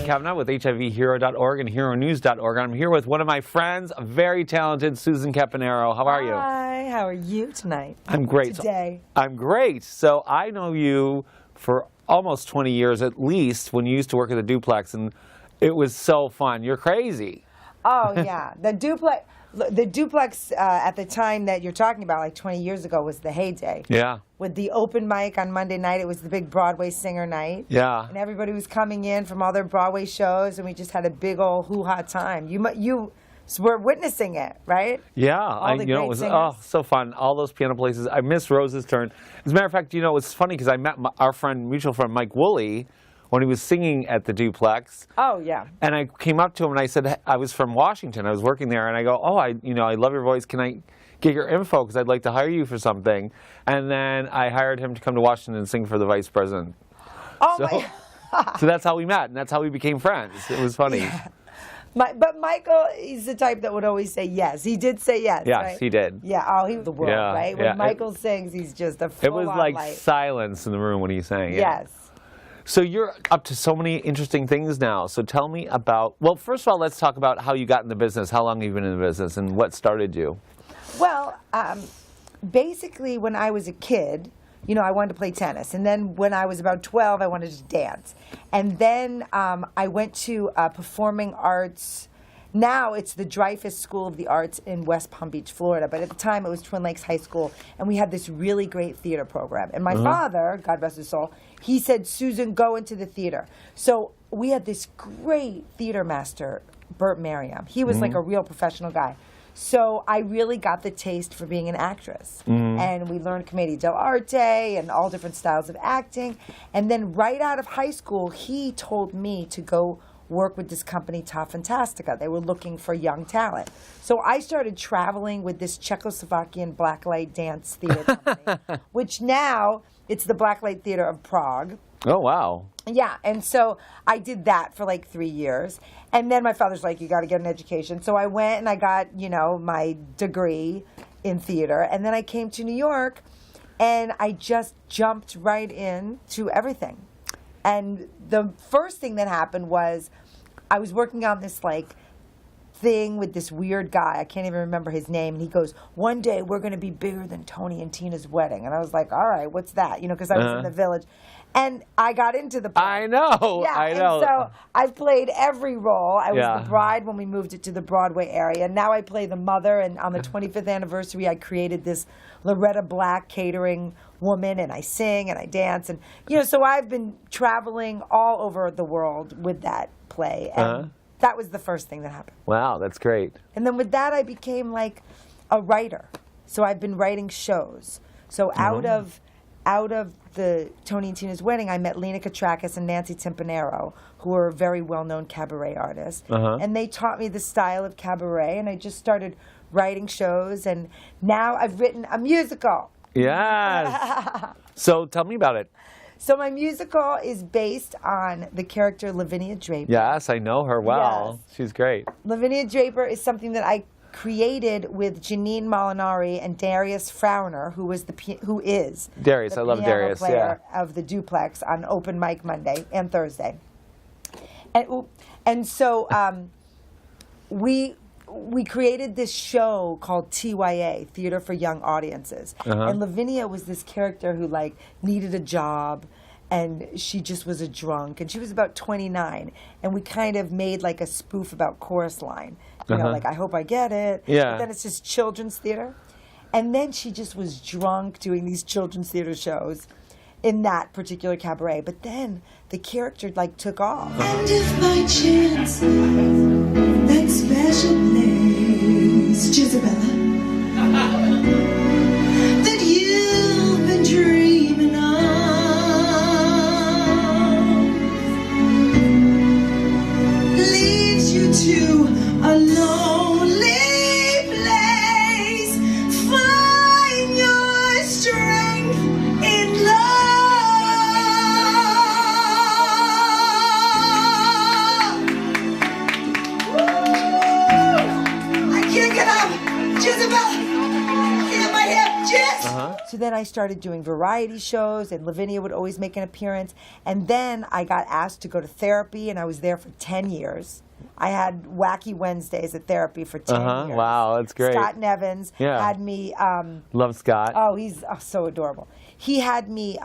Mike Cavnaugh with HIVHero.org and HERONEWS.org. I'm here with one of my friends, a very talented Susan Campernaro. How are you? Hi, how are you tonight? I'm great. Today. I'm great. So I know you for almost 20 years at least when you used to work at the Duplex, and it was so fun. You're crazy. Oh, yeah. The Duplex at the time that you're talking about, like 20 years ago, was the heyday. Yeah. With the open mic on Monday night, it was the big Broadway singer night. Yeah. And everybody was coming in from all their Broadway shows, and we just had a big old hoo-ha time. You were witnessing it, right? Yeah. All the great it was singers. so fun. All those piano places. I miss Rose's turn. As a matter of fact, it was funny because I met our mutual friend Mike Woolley when he was singing at the Duplex. Oh, yeah. And I came up to him and I said, I was from Washington. I was working there. And I go, oh, I love your voice. Can I get your info? Because I'd like to hire you for something. And then I hired him to come to Washington and sing for the vice president. Oh, so that's how we met. And that's how we became friends. It was funny. Yeah. But Michael, he's the type that would always say yes. He did say yes, Yes, right? he did. Yeah, oh, he was the world, right? When Michael sings, he's just a full-on It was like light. silence in the room when he sang. Yeah. Yes. So you're up to so many interesting things now. So tell me about, well, first of all, let's talk about how you got in the business, how long you've been in the business, and what started you. Well, basically when I was a kid, I wanted to play tennis. And then when I was about 12, I wanted to dance. And then I went to performing arts. Now it's the Dreyfus School of the Arts in West Palm Beach, Florida. But at the time, it was Twin Lakes High School. And we had this really great theater program. And my father, God rest his soul, he said, Susan, go into the theater. So we had this great theater master, Bert Merriam. He was like a real professional guy. So I really got the taste for being an actress. And we learned commedia dell'arte and all different styles of acting. And then right out of high school, he told me to go work with this company, Ta Fantastica. They were looking for young talent. So I started traveling with this Czechoslovakian blacklight dance theater company, which now it's the Blacklight Theater of Prague. Oh, wow. Yeah, and so I did that for like 3 years. And then my father's like, you got to get an education. So I went and I got, my degree in theater. And then I came to New York and I just jumped right into everything. And the first thing that happened was I was working on this thing with this weird guy. I can't even remember his name. And he goes, one day we're going to be bigger than Tony and Tina's wedding. And I was like, all right, what's that? Because I was in the Village. And I got into the play. I know. Yeah, I know. And so I've played every role. I was the bride when we moved it to the Broadway area. Now I play the mother. And on the 25th anniversary, I created this Loretta Black catering woman. And I sing and I dance. And, so I've been traveling all over the world with that play. And that was the first thing that happened. Wow, that's great. And then with that, I became like a writer. So I've been writing shows. So out of the Tony and Tina's wedding, I met Lena Katrakis and Nancy Campernaro, who are very well-known cabaret artists. And they taught me the style of cabaret, and I just started writing shows. And now I've written a musical. Yes. So tell me about it. So my musical is based on the character Lavinia Draper. Yes, I know her well. Yes. She's great. Lavinia Draper is something that I created with Janine Molinari and Darius Frauner, who is Darius. I love Darius. Player of the Duplex on open mic Monday and Thursday. And so we created this show called TYA, Theater for Young Audiences. And Lavinia was this character who needed a job, and she just was a drunk, and she was about 29, and we kind of made a spoof about Chorus Line, I hope I get it. Yeah. But then it's just children's theater, and then she just was drunk doing these children's theater shows in that particular cabaret. But then the character took off. And if by chance that special place, Jezebella, that you've been dreaming of, leads you to a lonely place, find your strength in love. I can't get up, Jezebel. I can't then I started doing variety shows, and Lavinia would always make an appearance. And then I got asked to go to therapy, and I was there for 10 years. I had Wacky Wednesdays at therapy for 10 years. Wow, that's great. Scott Nevins had me. Love Scott. Oh, he's so adorable. He had me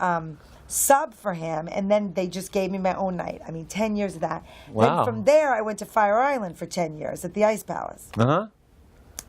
sub for him, and then they just gave me my own night. I mean, 10 years of that. Wow. Then from there, I went to Fire Island for 10 years at the Ice Palace. Uh-huh.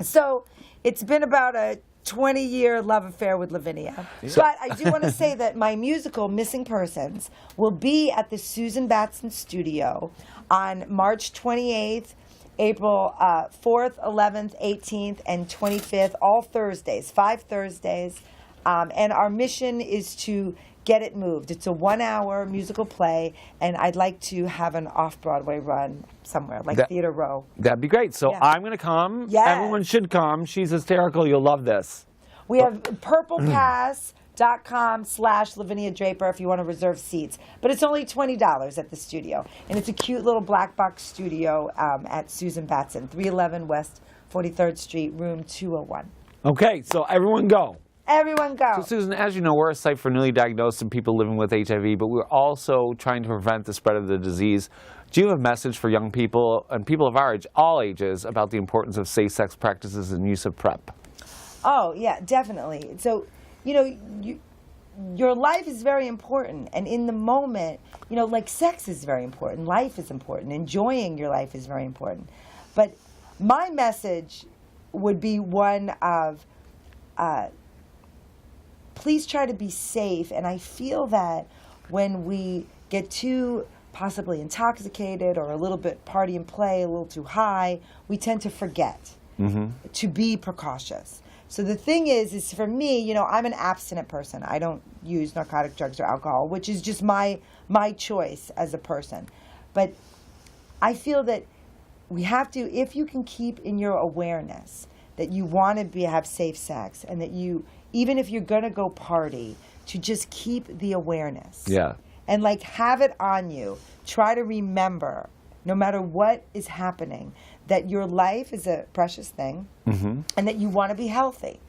So it's been about a 20-year love affair with Lavinia. But I do want to say that my musical, Missing Persons, will be at the Susan Batson Studio on March 28th, April 4th, 11th, 18th, and 25th, all Thursdays, 5 Thursdays. And our mission is to get it moved. It's a 1-hour musical play, and I'd like to have an off-Broadway run somewhere, like Theater Row. That'd be great. So I'm going to come. Yes. Everyone should come. She's hysterical. You'll love this. We have purplepass.com/Lavinia Draper if you want to reserve seats. But it's only $20 at the studio. And it's a cute little black box studio at Susan Batson, 311 West 43rd Street, room 201. Okay, so everyone go. Everyone go. So, Susan, as you know, we're a site for newly diagnosed and people living with HIV, but we're also trying to prevent the spread of the disease. Do you have a message for young people and people of our age, all ages, about the importance of safe sex practices and use of PrEP? Oh, yeah, definitely. So, you know, your life is very important. And in the moment, you know, like sex is very important. Life is important. Enjoying your life is very important. But my message would be one of please try to be safe. And I feel that when we get too possibly intoxicated or a little bit party and play, a little too high, we tend to forget to be precautious. So the thing is for me, you know, I'm an abstinent person. I don't use narcotic drugs or alcohol, which is just my choice as a person. But I feel that we have to, if you can keep in your awareness that you want to have safe sex, and that you, even if you're going to go party, to just keep the awareness. Yeah. And like have it on you. Try to remember, no matter what is happening, that your life is a precious thing and that you want to be healthy.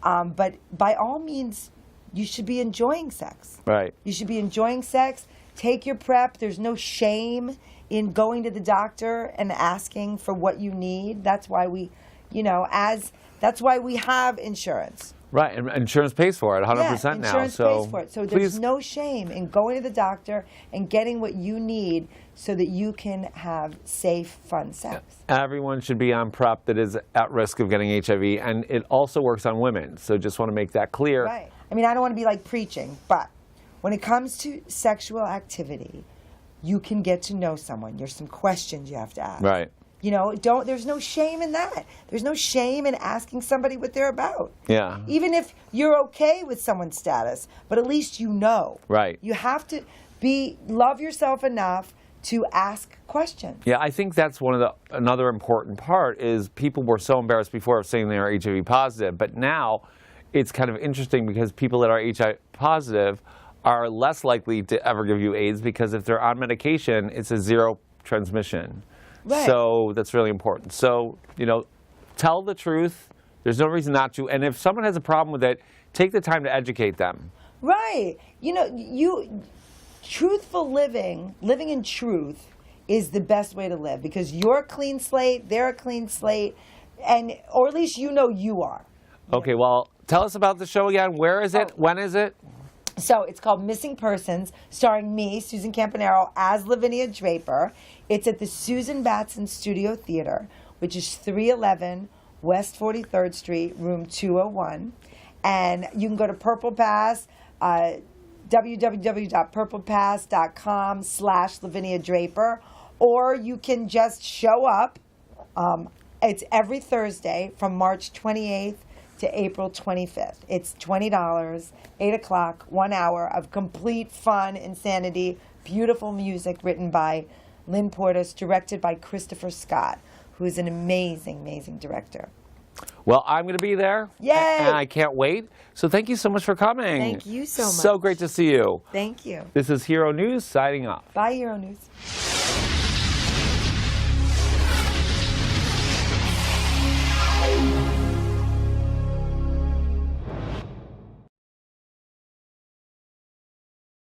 But by all means, you should be enjoying sex. Right. You should be enjoying sex. Take your PrEP. There's no shame in going to the doctor and asking for what you need. That's why we, you know, that's why we have insurance. Right, and insurance pays for it 100% now. Insurance pays for it. So there's no shame in going to the doctor and getting what you need so that you can have safe, fun sex. Everyone should be on PrEP that is at risk of getting HIV, and it also works on women. So just want to make that clear. Right. I mean, I don't want to be like preaching, but when it comes to sexual activity, you can get to know someone. There's some questions you have to ask. Right. You know, there's no shame in that. There's no shame in asking somebody what they're about. Yeah. Even if you're okay with someone's status, but at least you know. Right. You have to love yourself enough to ask questions. Yeah, I think that's another important part is people were so embarrassed before of saying they are HIV positive, but now it's kind of interesting because people that are HIV positive are less likely to ever give you AIDS because if they're on medication, it's a zero transmission. Right. So that's really important. So, you know, tell the truth. There's no reason not to. And if someone has a problem with it, take the time to educate them. Right. You know, truthful living in truth is the best way to live because you're a clean slate, they're a clean slate, or at least you know you are. Okay, well, tell us about the show again. Where is it? When is it? So it's called Missing Persons, starring me, Susan Campernaro, as Lavinia Draper. It's at the Susan Batson Studio Theater, which is 311 West 43rd Street, room 201. And you can go to Purple Pass, www.purplepass.com/Lavinia Draper, or you can just show up. It's every Thursday from March 28th to April 25th. It's $20, 8 o'clock, 1 hour of complete fun, insanity, beautiful music written by Lynn Portis, directed by Christopher Scott, who is an amazing, amazing director. Well, I'm going to be there. Yay! And I can't wait. So thank you so much for coming. Thank you so much. So great to see you. Thank you. This is Hero News signing off. Bye, Hero News.